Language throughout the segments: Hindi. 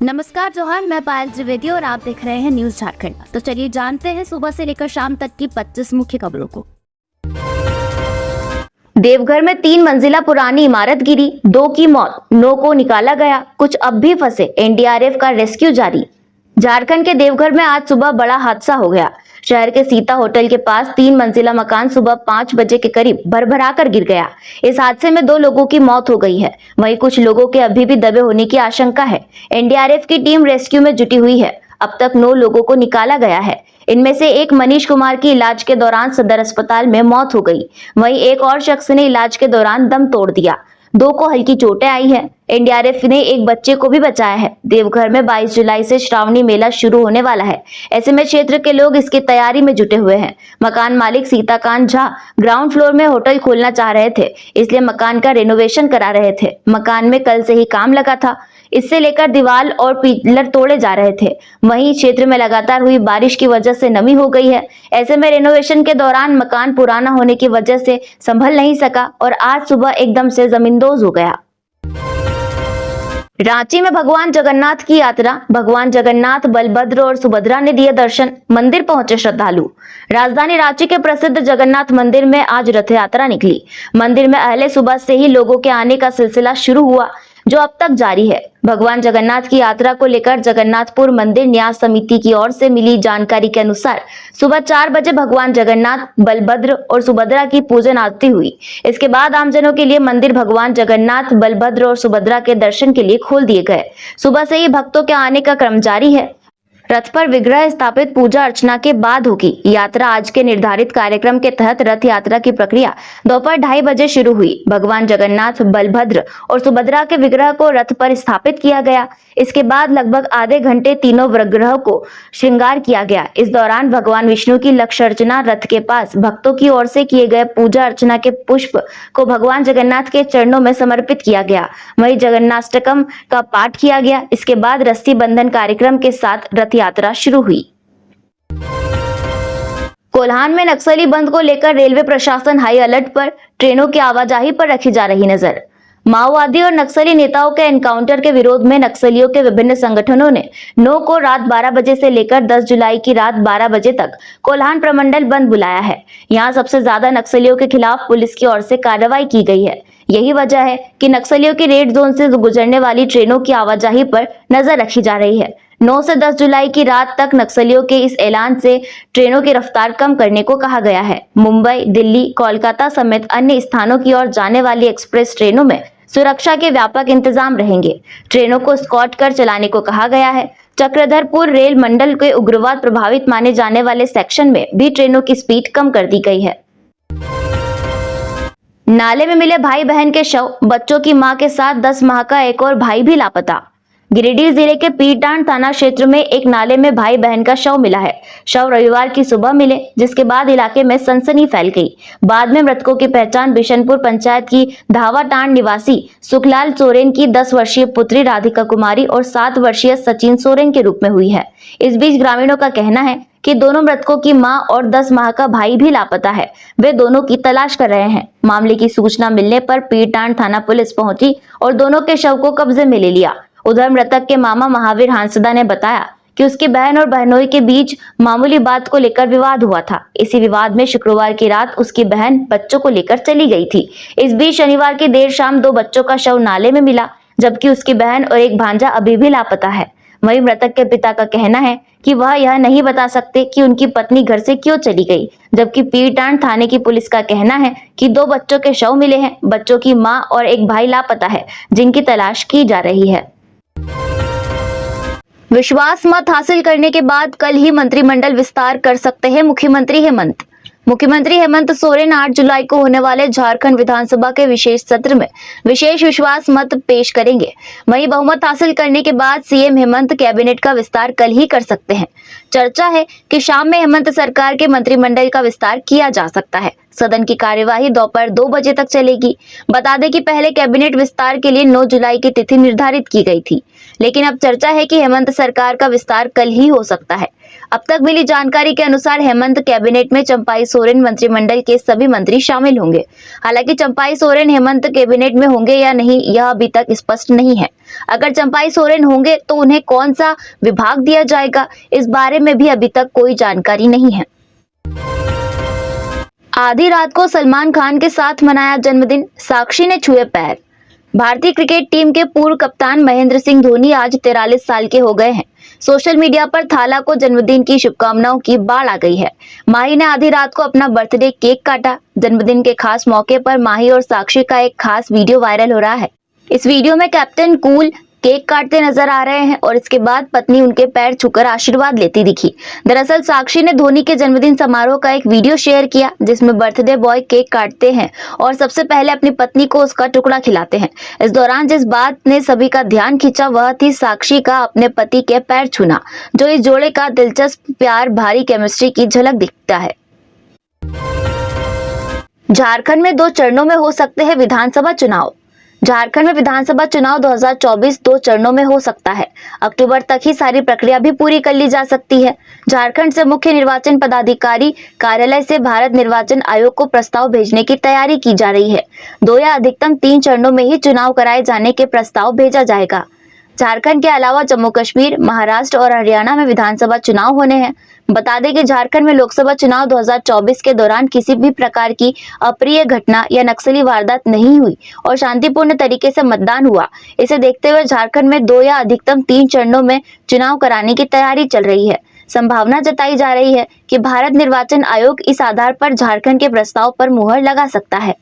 नमस्कार जोहार, मैं पायल त्रिवेदी और आप देख रहे हैं न्यूज झारखंड। तो चलिए जानते हैं सुबह से लेकर शाम तक की 25 मुख्य खबरों को। देवघर में 3 मंजिला पुरानी इमारत गिरी, 2 की मौत, 9 को निकाला गया, कुछ अब भी फंसे, एनडीआरएफ का रेस्क्यू जारी। झारखंड के देवघर में आज सुबह बड़ा हादसा हो गया। शहर के सीता होटल के पास 3 मंजिला मकान सुबह 5 बजे के करीब भरभराकर गिर गया। इस हादसे में 2 लोगों की मौत हो गई है, वहीं कुछ लोगों के अभी भी दबे होने की आशंका है। एनडीआरएफ की टीम रेस्क्यू में जुटी हुई है। अब तक 9 लोगों को निकाला गया है। इनमें से एक मनीष कुमार की इलाज के दौरान सदर अस्पताल में मौत हो गई, वहीं एक और शख्स ने इलाज के दौरान दम तोड़ दिया। 2 को हल्की चोटें आई है। एनडीआरएफ ने एक बच्चे को भी बचाया है। देवघर में 22 जुलाई से श्रावणी मेला शुरू होने वाला है। ऐसे में क्षेत्र के लोग इसकी तैयारी में जुटे हुए हैं। मकान मालिक सीताकांत झा ग्राउंड फ्लोर में होटल खोलना चाह रहे थे, इसलिए मकान का रेनोवेशन करा रहे थे। मकान में कल से ही काम लगा था, इससे लेकर दीवार और पिलर तोड़े जा रहे थे। वहीं क्षेत्र में लगातार हुई बारिश की वजह से नमी हो गई है। ऐसे में रेनोवेशन के दौरान मकान पुराना होने की वजह से संभल नहीं सका और आज सुबह एकदम से जमींदोज हो गया। रांची में भगवान जगन्नाथ की यात्रा, भगवान जगन्नाथ, बलभद्र और सुभद्रा ने दिए दर्शन, मंदिर पहुंचे श्रद्धालु। राजधानी रांची के प्रसिद्ध जगन्नाथ मंदिर में आज रथ यात्रा निकली। मंदिर में अहले सुबह से ही लोगों के आने का सिलसिला शुरू हुआ, जो अब तक जारी है। भगवान जगन्नाथ की यात्रा को लेकर जगन्नाथपुर मंदिर न्यास समिति की ओर से मिली जानकारी के अनुसार सुबह 4 बजे भगवान जगन्नाथ, बलभद्र और सुभद्रा की पूजन आरती हुई। इसके बाद आमजनों के लिए मंदिर भगवान जगन्नाथ, बलभद्र और सुभद्रा के दर्शन के लिए खोल दिए गए। सुबह से ही भक्तों के आने का क्रम जारी है। रथ पर विग्रह स्थापित पूजा अर्चना के बाद होगी यात्रा। आज के निर्धारित कार्यक्रम के तहत रथ यात्रा की प्रक्रिया दोपहर 2:30 बजे शुरू हुई। भगवान जगन्नाथ, बलभद्र और सुभद्रा के विग्रह को रथ पर स्थापित किया गया। इसके बाद लगभग आधे घंटे तीनों विग्रहों को श्रृंगार किया गया। इस दौरान भगवान विष्णु की लक्ष्य अर्चना रथ के पास भक्तों की ओर से किए गए पूजा अर्चना के पुष्प को भगवान जगन्नाथ के चरणों में समर्पित किया गया। वहीं जगन्नाष्टकम का पाठ किया गया। इसके बाद रस्सी बंधन कार्यक्रम के साथ रथ यात्रा शुरू हुई। कोल्हान में नक्सली बंद को लेकर रेलवे प्रशासन हाई अलर्ट पर, ट्रेनों की आवाजाही पर रखी जा रही नजर। माओवादी और नक्सली नेताओं के एनकाउंटर के विरोध में नक्सलियों के विभिन्न संगठनों ने 9 को रात 12 बजे से लेकर 10 जुलाई की रात 12 बजे तक कोल्हान प्रमंडल बंद बुलाया है। यहां सबसे ज्यादा नक्सलियों के खिलाफ पुलिस की ओर से कार्रवाई की गई है। यही वजह है कि नक्सलियों की रेड जोन से गुजरने वाली ट्रेनों की आवाजाही पर नजर रखी जा रही है। 9 से 10 जुलाई की रात तक नक्सलियों के इस ऐलान से ट्रेनों की रफ्तार कम करने को कहा गया है। मुंबई, दिल्ली, कोलकाता समेत अन्य स्थानों की ओर जाने वाली एक्सप्रेस ट्रेनों में सुरक्षा के व्यापक इंतजाम रहेंगे। ट्रेनों को स्कॉट कर चलाने को कहा गया है। चक्रधरपुर रेल मंडल के उग्रवाद प्रभावित माने जाने वाले सेक्शन में भी ट्रेनों की स्पीड कम कर दी गई है। नाले में मिले भाई बहन के शव, बच्चों की मां के साथ 10 माह का एक और भाई भी लापता। गिरिडीह जिले के पीरटांड थाना क्षेत्र में एक नाले में भाई बहन का शव मिला है। शव रविवार की सुबह मिले, जिसके बाद इलाके में सनसनी फैल गई। बाद में मृतकों की पहचान बिशनपुर पंचायत की धावाटांड निवासी सुखलाल सोरेन की 10 वर्षीय पुत्री राधिका कुमारी और 7 वर्षीय सचिन सोरेन के रूप में हुई है। इस बीच ग्रामीणों का कहना है कि दोनों मृतकों की मां और 10 माह का भाई भी लापता है। वे दोनों की तलाश कर रहे हैं। मामले की सूचना मिलने पर पीरटांड थाना पुलिस पहुंची और दोनों के शव को कब्जे में ले लिया। उधर मृतक के मामा महावीर हांसदा ने बताया कि उसकी बहन और बहनोई के बीच मामूली बात को लेकर विवाद हुआ था। इसी विवाद में शुक्रवार की रात उसकी बहन बच्चों को लेकर चली गई थी। इस बीच शनिवार की देर शाम 2 बच्चों का शव नाले में मिला, जबकि उसकी बहन और एक भांजा अभी भी लापता है। वहीं मृतक के पिता का कहना है कि वह यह नहीं बता सकते कि उनकी पत्नी घर से क्यों चली गई, जबकि पीरटांड थाने की पुलिस का कहना है कि 2 बच्चों के शव मिले हैं। बच्चों की मां और एक भाई लापता है, जिनकी तलाश की जा रही है। विश्वास मत हासिल करने के बाद कल ही मंत्रिमंडल विस्तार कर सकते हैं मुख्यमंत्री हेमंत। मुख्यमंत्री हेमंत सोरेन 8 जुलाई को होने वाले झारखंड विधानसभा के विशेष सत्र में विशेष विश्वास मत पेश करेंगे। वहीं बहुमत हासिल करने के बाद सीएम हेमंत कैबिनेट का विस्तार कल ही कर सकते हैं। चर्चा है कि शाम में हेमंत सरकार के मंत्रिमंडल का विस्तार किया जा सकता है। सदन की कार्यवाही दोपहर 2 बजे तक चलेगी। बता दें कि पहले कैबिनेट विस्तार के लिए 9 जुलाई की तिथि निर्धारित की गई थी, लेकिन अब चर्चा है कि हेमंत सरकार का विस्तार कल ही हो सकता है। अब तक मिली जानकारी के अनुसार हेमंत कैबिनेट में चंपाई सोरेन मंत्रिमंडल के सभी मंत्री शामिल होंगे। हालांकि चंपाई सोरेन हेमंत कैबिनेट में होंगे या नहीं, यह अभी तक स्पष्ट नहीं है। अगर चंपाई सोरेन होंगे तो उन्हें कौन सा विभाग दिया जाएगा, इस बारे में भी अभी तक कोई जानकारी नहीं है। आधी रात को सलमान खान के साथ मनाया जन्मदिन, साक्षी ने छुए पैर। भारतीय क्रिकेट टीम के पूर्व कप्तान महेंद्र सिंह धोनी आज 43 साल के हो गए हैं। सोशल मीडिया पर थाला को जन्मदिन की शुभकामनाओं की बाढ़ आ गई है। माही ने आधी रात को अपना बर्थडे केक काटा। जन्मदिन के खास मौके पर माही और साक्षी का एक खास वीडियो वायरल हो रहा है। इस वीडियो में कैप्टन कूल केक काटते नजर आ रहे हैं और इसके बाद पत्नी उनके पैर छूकर आशीर्वाद लेती दिखी। दरअसल साक्षी ने धोनी के जन्मदिन समारोह का एक वीडियो शेयर किया जिसमें बर्थडे बॉय केक काटते हैं और सबसे पहले अपनी पत्नी को उसका टुकड़ा खिलाते हैं। इस दौरान जिस बात ने सभी का ध्यान खींचा वह थी साक्षी का अपने पति के पैर छूना, जो इस जोड़े का दिलचस्प प्यार भारी केमिस्ट्री की झलक दिखता है। झारखंड में 2 चरणों में हो सकते हैं विधानसभा चुनाव। झारखंड में विधानसभा चुनाव 2024 2 चरणों में हो सकता है। अक्टूबर तक ही सारी प्रक्रिया भी पूरी कर ली जा सकती है। झारखंड से मुख्य निर्वाचन पदाधिकारी कार्यालय से भारत निर्वाचन आयोग को प्रस्ताव भेजने की तैयारी की जा रही है। 2 या अधिकतम 3 चरणों में ही चुनाव कराए जाने के प्रस्ताव भेजा जाएगा। झारखंड के अलावा जम्मू कश्मीर, महाराष्ट्र और हरियाणा में विधानसभा चुनाव होने हैं। बता दें कि झारखंड में लोकसभा चुनाव 2024 के दौरान किसी भी प्रकार की अप्रिय घटना या नक्सली वारदात नहीं हुई और शांतिपूर्ण तरीके से मतदान हुआ। इसे देखते हुए झारखंड में 2 या अधिकतम 3 चरणों में चुनाव कराने की तैयारी चल रही है। संभावना जताई जा रही है कि भारत निर्वाचन आयोग इस आधार पर झारखंड के प्रस्ताव पर मुहर लगा सकता है।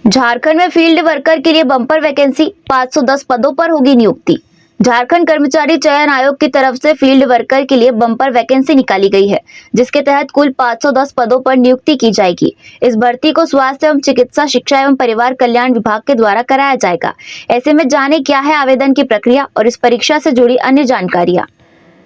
झारखंड में फील्ड वर्कर के लिए बम्पर वैकेंसी, 510 पदों पर होगी नियुक्ति। झारखंड कर्मचारी चयन आयोग की तरफ से फील्ड वर्कर के लिए बम्पर वैकेंसी निकाली गई है, जिसके तहत कुल 510 पदों पर नियुक्ति की जाएगी। इस भर्ती को स्वास्थ्य एवं चिकित्सा शिक्षा एवं परिवार कल्याण विभाग के द्वारा कराया जाएगा। ऐसे में जाने क्या है आवेदन की प्रक्रिया और इस परीक्षा से जुड़ी अन्य जानकारियां।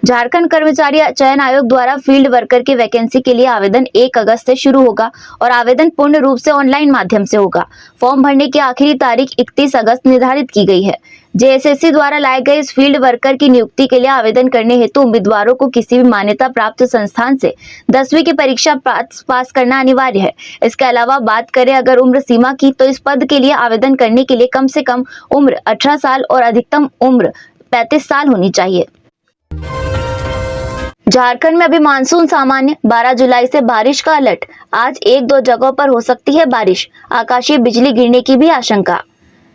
झारखंड कर्मचारी चयन आयोग द्वारा फील्ड वर्कर की वैकेंसी के लिए आवेदन 1 अगस्त से शुरू होगा और आवेदन पूर्ण रूप से ऑनलाइन माध्यम से होगा। फॉर्म भरने की आखिरी तारीख 31 अगस्त निर्धारित की गई है। जेएसएससी द्वारा लाए गए इस फील्ड वर्कर की नियुक्ति के लिए आवेदन करने हेतु उम्मीदवारों को किसी भी मान्यता प्राप्त संस्थान से 10वीं की परीक्षा पास करना अनिवार्य है। इसके अलावा बात करें अगर उम्र सीमा की, तो इस पद के लिए आवेदन करने के लिए कम से कम उम्र 18 साल और अधिकतम उम्र 35 साल होनी चाहिए। झारखंड में अभी मानसून सामान्य, 12 जुलाई से बारिश का अलर्ट। आज 1-2 जगहों पर हो सकती है बारिश, आकाशीय बिजली गिरने की भी आशंका।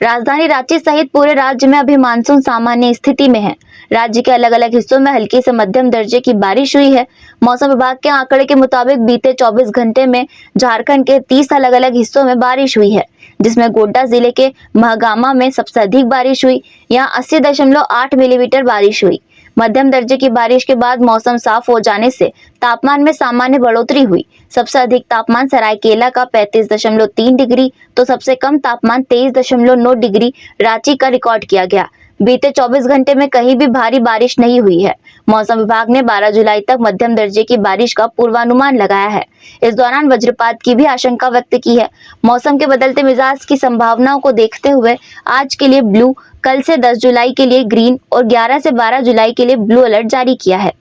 राजधानी रांची सहित पूरे राज्य में अभी मानसून सामान्य स्थिति में है। राज्य के अलग अलग हिस्सों में हल्की से मध्यम दर्जे की बारिश हुई है। मौसम विभाग के आंकड़े के मुताबिक बीते 24 घंटे में झारखंड के 30 अलग अलग हिस्सों में बारिश हुई है, जिसमें गोड्डा जिले के महगामा में सबसे अधिक बारिश हुई। यहाँ 80.8 मिलीमीटर बारिश हुई। मध्यम दर्जे की बारिश के बाद मौसम साफ हो जाने से तापमान में सामान्य बढ़ोतरी हुई। सबसे अधिक तापमान सरायकेला का 35.3 डिग्री तो सबसे कम तापमान 23.9 डिग्री रांची का रिकॉर्ड किया गया। बीते 24 घंटे में कहीं भी भारी बारिश नहीं हुई है। मौसम विभाग ने 12 जुलाई तक मध्यम दर्जे की बारिश का पूर्वानुमान लगाया है। इस दौरान वज्रपात की भी आशंका व्यक्त की है। मौसम के बदलते मिजाज की संभावनाओं को देखते हुए आज के लिए ब्लू, कल से 10 जुलाई के लिए ग्रीन और 11 से 12 जुलाई के लिए ब्लू अलर्ट जारी किया है।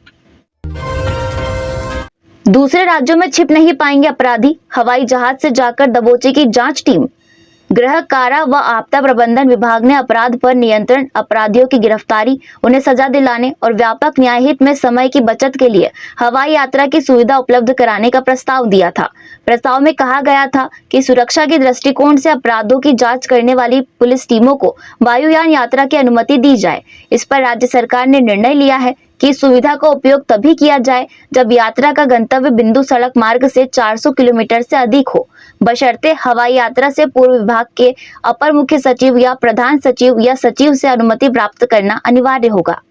दूसरे राज्यों में छिप नहीं पाएंगे अपराधी, हवाई जहाज से जाकर दबोचेगी जांच टीम। गृह, कारा व आपदा प्रबंधन विभाग ने अपराध पर नियंत्रण, अपराधियों की गिरफ्तारी, उन्हें सजा दिलाने और व्यापक न्यायहित में समय की बचत के लिए हवाई यात्रा की सुविधा उपलब्ध कराने का प्रस्ताव दिया था। प्रस्ताव में कहा गया था कि सुरक्षा के दृष्टिकोण से अपराधों की जांच करने वाली पुलिस टीमों को वायुयान यात्रा की अनुमति दी जाए। इस पर राज्य सरकार ने निर्णय लिया है कि इस सुविधा का उपयोग तभी किया जाए जब यात्रा का गंतव्य बिंदु सड़क मार्ग से 400 किलोमीटर से अधिक हो, बशर्ते हवाई यात्रा से पूर्व विभाग के अपर मुख्य सचिव या प्रधान सचिव या सचिव से अनुमति प्राप्त करना अनिवार्य होगा।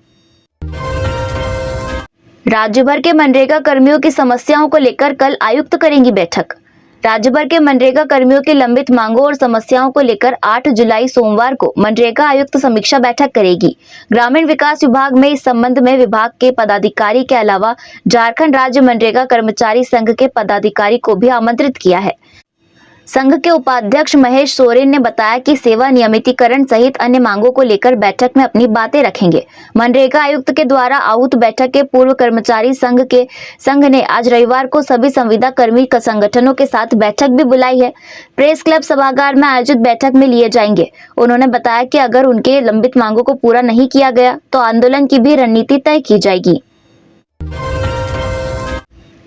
राज्य भर के मनरेगा कर्मियों की समस्याओं को लेकर कल आयुक्त करेंगी बैठक। राज्य भर के मनरेगा कर्मियों की लंबित मांगों और समस्याओं को लेकर 8 जुलाई सोमवार को मनरेगा आयुक्त समीक्षा बैठक करेगी। ग्रामीण विकास विभाग में इस संबंध में विभाग के पदाधिकारी के अलावा झारखंड राज्य मनरेगा कर्मचारी संघ के पदाधिकारी को भी आमंत्रित किया है। संघ के उपाध्यक्ष महेश सोरेन ने बताया कि सेवा नियमितीकरण सहित अन्य मांगों को लेकर बैठक में अपनी बातें रखेंगे। मनरेगा आयुक्त के द्वारा आहूत बैठक के पूर्व कर्मचारी संघ ने आज रविवार को सभी संविदा कर्मी संगठनों के साथ बैठक भी बुलाई है। प्रेस क्लब सभागार में आयोजित बैठक में लिए जाएंगे। उन्होंने बताया कि अगर उनके लंबित मांगों को पूरा नहीं किया गया तो आंदोलन की भी रणनीति तय की जाएगी।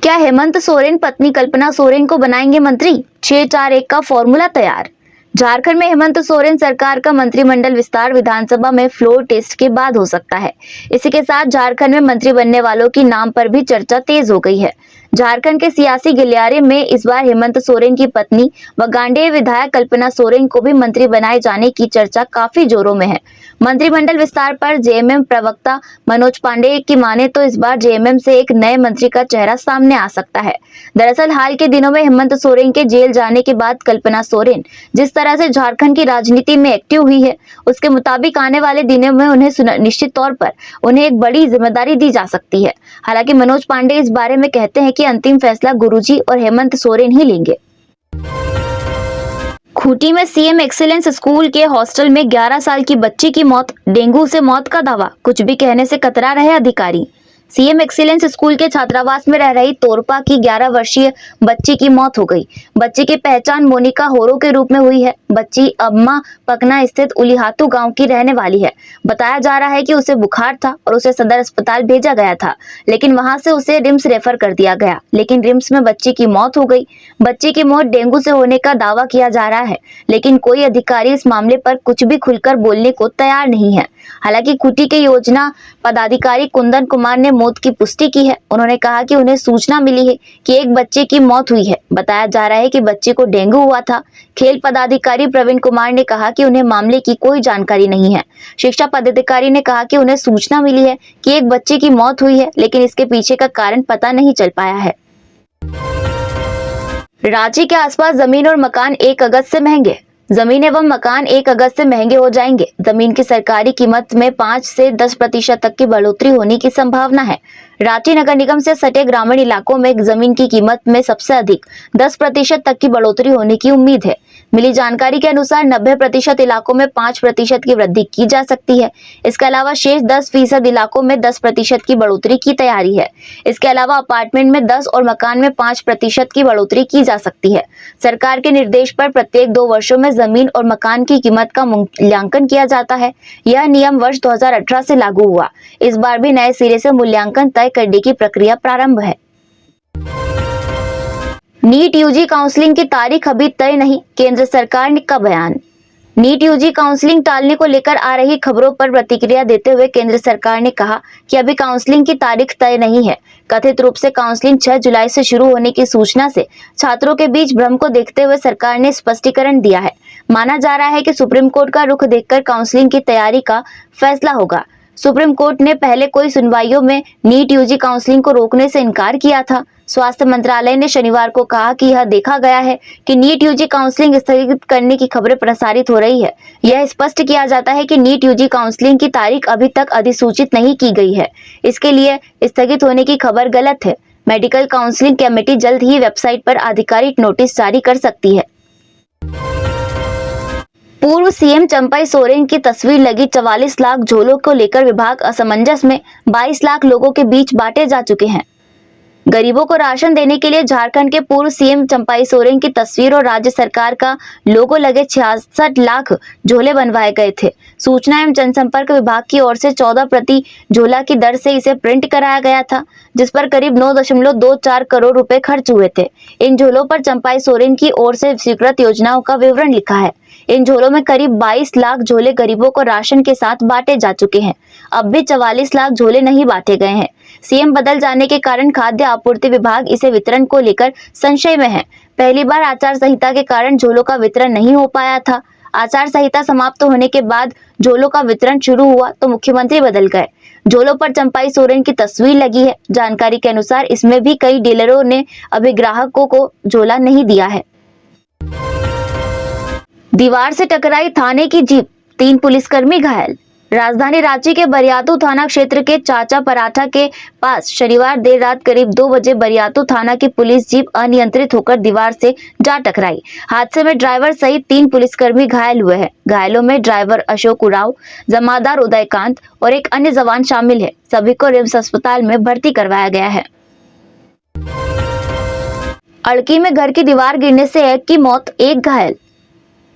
क्या हेमंत सोरेन पत्नी कल्पना सोरेन को बनाएंगे मंत्री? 6-4-1 का फॉर्मूला तैयार। झारखंड में हेमंत सोरेन सरकार का मंत्रिमंडल विस्तार विधानसभा में फ्लोर टेस्ट के बाद हो सकता है। इसी के साथ झारखंड में मंत्री बनने वालों की नाम पर भी चर्चा तेज हो गई है। झारखंड के सियासी गलियारे में इस बार हेमंत सोरेन की पत्नी व गांडेय विधायक कल्पना सोरेन को भी मंत्री बनाए जाने की चर्चा काफी जोरों में है। मंत्रिमंडल विस्तार पर जेएमएम प्रवक्ता मनोज पांडे की माने तो इस बार जेएमएम से एक नए मंत्री का चेहरा सामने आ सकता है। दरअसल हाल के दिनों में हेमंत सोरेन के जेल जाने के बाद कल्पना सोरेन जिस तरह से झारखंड की राजनीति में एक्टिव हुई है, उसके मुताबिक आने वाले दिनों में उन्हें निश्चित तौर पर उन्हें एक बड़ी जिम्मेदारी दी जा सकती है। हालांकि मनोज पांडे इस बारे में कहते हैं कि अंतिम फैसला गुरुजी और हेमंत सोरेन ही लेंगे। खूंटी में सीएम एक्सीलेंस स्कूल के हॉस्टल में 11 साल की बच्ची की मौत, डेंगू से मौत का दावा, कुछ भी कहने से कतरा रहे अधिकारी। सीएम एक्सीलेंस स्कूल के छात्रावास में रह रही तोरपा की 11 वर्षीय बच्ची की मौत हो गई। बच्ची की पहचान मोनिका होरो के रूप में हुई है। बच्ची अम्मा पकना स्थित उलिहातू गांव की रहने वाली है। बताया जा रहा है कि उसे बुखार था और उसे सदर अस्पताल भेजा गया था, लेकिन वहां से उसे रिम्स रेफर कर दिया गया, लेकिन रिम्स में बच्ची की मौत हो गई। बच्ची की मौत डेंगू से होने का दावा किया जा रहा है, लेकिन कोई अधिकारी इस मामले पर कुछ भी खुलकर बोलने को तैयार नहीं है। हालांकि खूंटी के योजना पदाधिकारी कुंदन कुमार ने मौत की पुष्टि की है। उन्होंने कहा कि उन्हें सूचना मिली है कि एक बच्चे की मौत हुई है। बताया जा रहा है कि बच्चे को डेंगू हुआ था। खेल पदाधिकारी प्रवीण कुमार ने कहा कि उन्हें मामले की कोई जानकारी नहीं है। शिक्षा पदाधिकारी ने कहा कि उन्हें सूचना मिली है कि एक बच्चे की मौत हुई है, लेकिन इसके पीछे का कारण पता नहीं चल पाया है। रांची के आसपास जमीन और मकान 1 अगस्त से महंगे। जमीन एवं मकान 1 अगस्त से महंगे हो जाएंगे। जमीन की सरकारी कीमत में 5 से 10% तक की बढ़ोतरी होने की संभावना है। रांची नगर निगम से सटे ग्रामीण इलाकों में जमीन की कीमत में सबसे अधिक 10% तक की बढ़ोतरी होने की उम्मीद है। मिली जानकारी के अनुसार 90% इलाकों में 5% की वृद्धि की जा सकती है। इसके अलावा शेष 10% इलाकों में 10% की बढ़ोतरी की तैयारी है। इसके अलावा अपार्टमेंट में 10 और मकान में 5% की बढ़ोतरी की जा सकती है। सरकार के निर्देश पर प्रत्येक 2 वर्षों में जमीन और मकान की कीमत का मूल्यांकन किया जाता है। यह नियम वर्ष 2018 से लागू हुआ। इस बार भी नए सिरे से मूल्यांकन तय करने की प्रक्रिया प्रारंभ है। नीट यूजी काउंसलिंग की तारीख अभी तय नहीं, केंद्र सरकार का बयान। नीट यूजी काउंसलिंग टालने को लेकर आ रही खबरों पर प्रतिक्रिया देते हुए केंद्र सरकार ने कहा कि अभी काउंसलिंग की तारीख तय नहीं है। कथित रूप से काउंसलिंग 6 जुलाई से शुरू होने की सूचना से छात्रों के बीच भ्रम को देखते हुए सरकार ने स्पष्टीकरण दिया है। माना जा रहा है कि सुप्रीम कोर्ट का रुख देखकर काउंसलिंग की तैयारी का फैसला होगा। सुप्रीम कोर्ट ने पहले कोई सुनवाइयों में नीट यूजी काउंसलिंग को रोकने से इनकार किया था। स्वास्थ्य मंत्रालय ने शनिवार को कहा कि यह देखा गया है कि नीट यूजी काउंसलिंग स्थगित करने की खबरें प्रसारित हो रही है। यह स्पष्ट किया जाता है कि नीट यूजी काउंसलिंग की तारीख अभी तक अधिसूचित नहीं की गई है, इसके लिए स्थगित होने की खबर गलत है। मेडिकल काउंसलिंग कमेटी जल्द ही वेबसाइट पर आधिकारिक नोटिस जारी कर सकती है। पूर्व सीएम चंपाई सोरेन की तस्वीर लगी 44 लाख झोलों को लेकर विभाग असमंजस में। 22 लाख लोगों के बीच बांटे जा चुके हैं। गरीबों को राशन देने के लिए झारखंड के पूर्व सीएम चंपाई सोरेन की तस्वीर और राज्य सरकार का लोगो लगे 66 लाख झोले बनवाए गए थे। सूचना एवं जनसंपर्क विभाग की ओर से 14 प्रति झोला की दर से इसे प्रिंट कराया गया था, जिस पर करीब 9.24 करोड़ रुपए खर्च हुए थे। इन झोलों पर चंपाई सोरेन की ओर से स्वीकृत योजनाओं का विवरण लिखा है। इन झोलों में करीब 22 लाख झोले गरीबों को राशन के साथ बांटे जा चुके हैं। अब भी 44 लाख झोले नहीं बांटे गए हैं। सीएम बदल जाने के कारण खाद्य आपूर्ति विभाग इसे वितरण को लेकर संशय में है। पहली बार आचार संहिता के कारण झोलों का वितरण नहीं हो पाया था। आचार संहिता समाप्त होने के बाद झोलों का वितरण शुरू हुआ तो मुख्यमंत्री बदल गए। झोलों पर चंपाई सोरेन की तस्वीर लगी है। जानकारी के अनुसार इसमें भी कई डीलरों ने अभी ग्राहकों को झोला नहीं दिया है। दीवार से टकराई थाने की जीप, 3 पुलिसकर्मी घायल। राजधानी रांची के बरियातू थाना क्षेत्र के चाचा पराठा के पास शनिवार देर रात करीब 2 बजे बरियातू थाना की पुलिस जीप अनियंत्रित होकर दीवार से जा टकराई। हादसे में ड्राइवर सहित 3 पुलिसकर्मी घायल हुए हैं। घायलों में ड्राइवर अशोक उरांव, जमादार उदयकांत और एक अन्य जवान शामिल है। सभी को रिम्स अस्पताल में भर्ती करवाया गया है। अड़की में घर की दीवार गिरने से एक की मौत, एक घायल।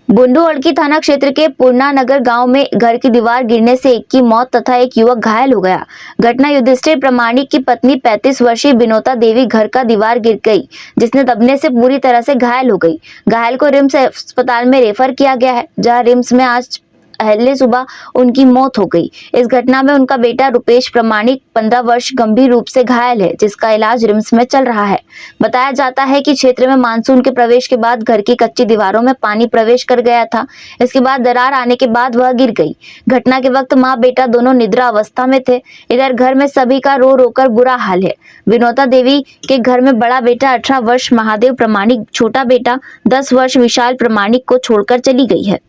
बुंडू अड़की थाना क्षेत्र के पूर्णा नगर गांव में घर की दीवार गिरने से एक की मौत तथा एक युवक घायल हो गया। घटना युधिष्ठिर प्रमाणिक की पत्नी 35 वर्षीय बिनोता देवी घर का दीवार गिर गई, जिसने दबने से पूरी तरह से घायल हो गई। घायल को रिम्स अस्पताल में रेफर किया गया है, जहां रिम्स में आज पहले सुबह उनकी मौत हो गई। इस घटना में उनका बेटा रुपेश प्रमाणिक 15 वर्ष गंभीर रूप से घायल है, जिसका इलाज रिम्स में चल रहा है। बताया जाता है कि क्षेत्र में मानसून के प्रवेश के बाद घर की कच्ची दीवारों में पानी प्रवेश कर गया था। इसके बाद दरार आने के बाद वह गिर गई। घटना के वक्त माँ बेटा दोनों निद्रा अवस्था में थे। इधर घर में सभी का रो रो कर बुरा हाल है। विनोता देवी के घर में बड़ा बेटा 18 वर्ष महादेव प्रमाणिक, छोटा बेटा 10 वर्ष विशाल प्रमाणिक को छोड़कर चली गई है।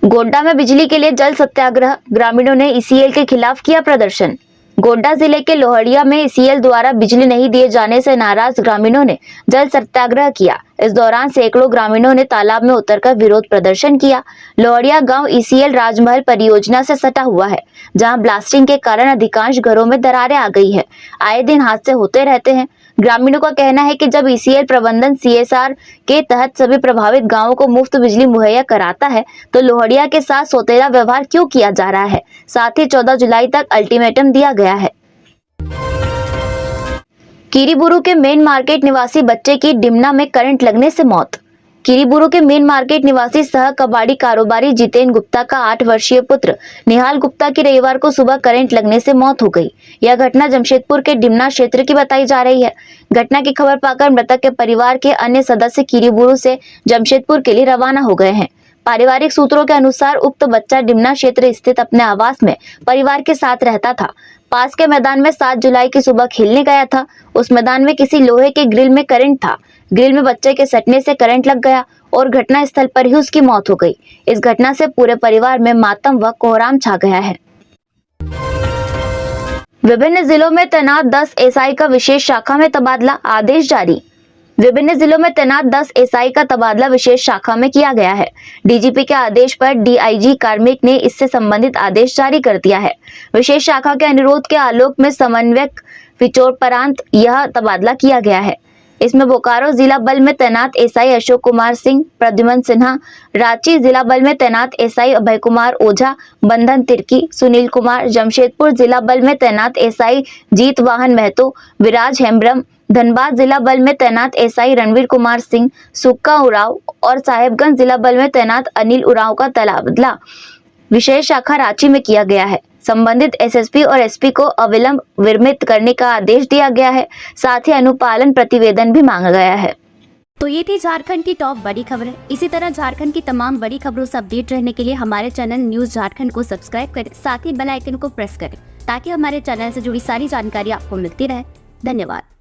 गोड्डा में बिजली के लिए जल सत्याग्रह, ग्रामीणों ने ईसीएल के खिलाफ किया प्रदर्शन। गोड्डा जिले के लोहड़िया में ईसीएल द्वारा बिजली नहीं दिए जाने से नाराज ग्रामीणों ने जल सत्याग्रह किया। इस दौरान सैकड़ों ग्रामीणों ने तालाब में उतरकर विरोध प्रदर्शन किया। लोहड़िया गांव ईसीएल राजमहल परियोजना से सटा हुआ है, जहां ब्लास्टिंग के कारण अधिकांश घरों में दरारें आ गई है। आए दिन हादसे होते रहते हैं। ग्रामीणों का कहना है कि जब ईसीएल प्रबंधन सीएसआर के तहत सभी प्रभावित गांवों को मुफ्त बिजली मुहैया कराता है, तो लोहड़िया के साथ सौतेला व्यवहार क्यों किया जा रहा है। साथ ही 14 जुलाई तक अल्टीमेटम दिया गया है। कीरीबुरु के मेन मार्केट निवासी बच्चे की डिमना में करंट लगने से मौत। कीरीबुरु के मेन मार्केट निवासी सह कबाड़ी कारोबारी जितेन गुप्ता का 8 वर्षीय पुत्र निहाल गुप्ता की रविवार को सुबह करंट लगने से मौत हो गई। यह घटना जमशेदपुर के डिमना क्षेत्र की बताई जा रही है। घटना की खबर पाकर मृतक के परिवार के अन्य सदस्य कीरीबुरु से जमशेदपुर के लिए रवाना हो गए हैं। पारिवारिक सूत्रों के अनुसार उक्त बच्चा डिमना क्षेत्र स्थित अपने आवास में परिवार के साथ रहता था। पास के मैदान में 7 जुलाई की सुबह खेलने गया था। उस मैदान में किसी लोहे के ग्रिल में करंट था। ग्रिल में बच्चे के सटने से करंट लग गया और घटना स्थल पर ही उसकी मौत हो गई। इस घटना से पूरे परिवार में मातम व कोहराम छा गया है। विभिन्न जिलों में तैनात 10 एसआई का विशेष शाखा में तबादला, आदेश जारी। विभिन्न जिलों में तैनात 10 एसआई का तबादला विशेष शाखा में किया गया है। डीजीपी के आदेश पर डीआईजी कार्मिक ने इससे संबंधित आदेश जारी कर दिया है। विशेष शाखा के अनुरोध के आलोक में समन्वयक विचोरपरांत यह तबादला किया गया है। इसमें बोकारो जिला बल में तैनात एसआई अशोक कुमार सिंह, प्रद्युमन सिन्हा, रांची जिला बल में तैनात एसआई अभय कुमार ओझा, बंधन तिर्की, सुनील कुमार, जमशेदपुर जिला बल में तैनात एसआई जीत वाहन महतो, विराज हेम्ब्रम, धनबाद जिला बल में तैनात एसआई रणवीर कुमार सिंह, सुक्का उरांव और साहेबगंज जिला बल में तैनात अनिल उरांव का तबादला विशेष शाखा रांची में किया गया है। संबंधित एसएसपी और एसपी को अविलंब विरमित करने का आदेश दिया गया है। साथ ही अनुपालन प्रतिवेदन भी मांगा गया है। तो ये थी झारखंड की टॉप बड़ी खबरें। इसी तरह झारखंड की तमाम बड़ी खबरों से अपडेट रहने के लिए हमारे चैनल न्यूज झारखंड को सब्सक्राइब करें, साथ ही बेल आइकन को प्रेस करें ताकि हमारे चैनल से जुड़ी सारी जानकारी आपको मिलती रहे। धन्यवाद।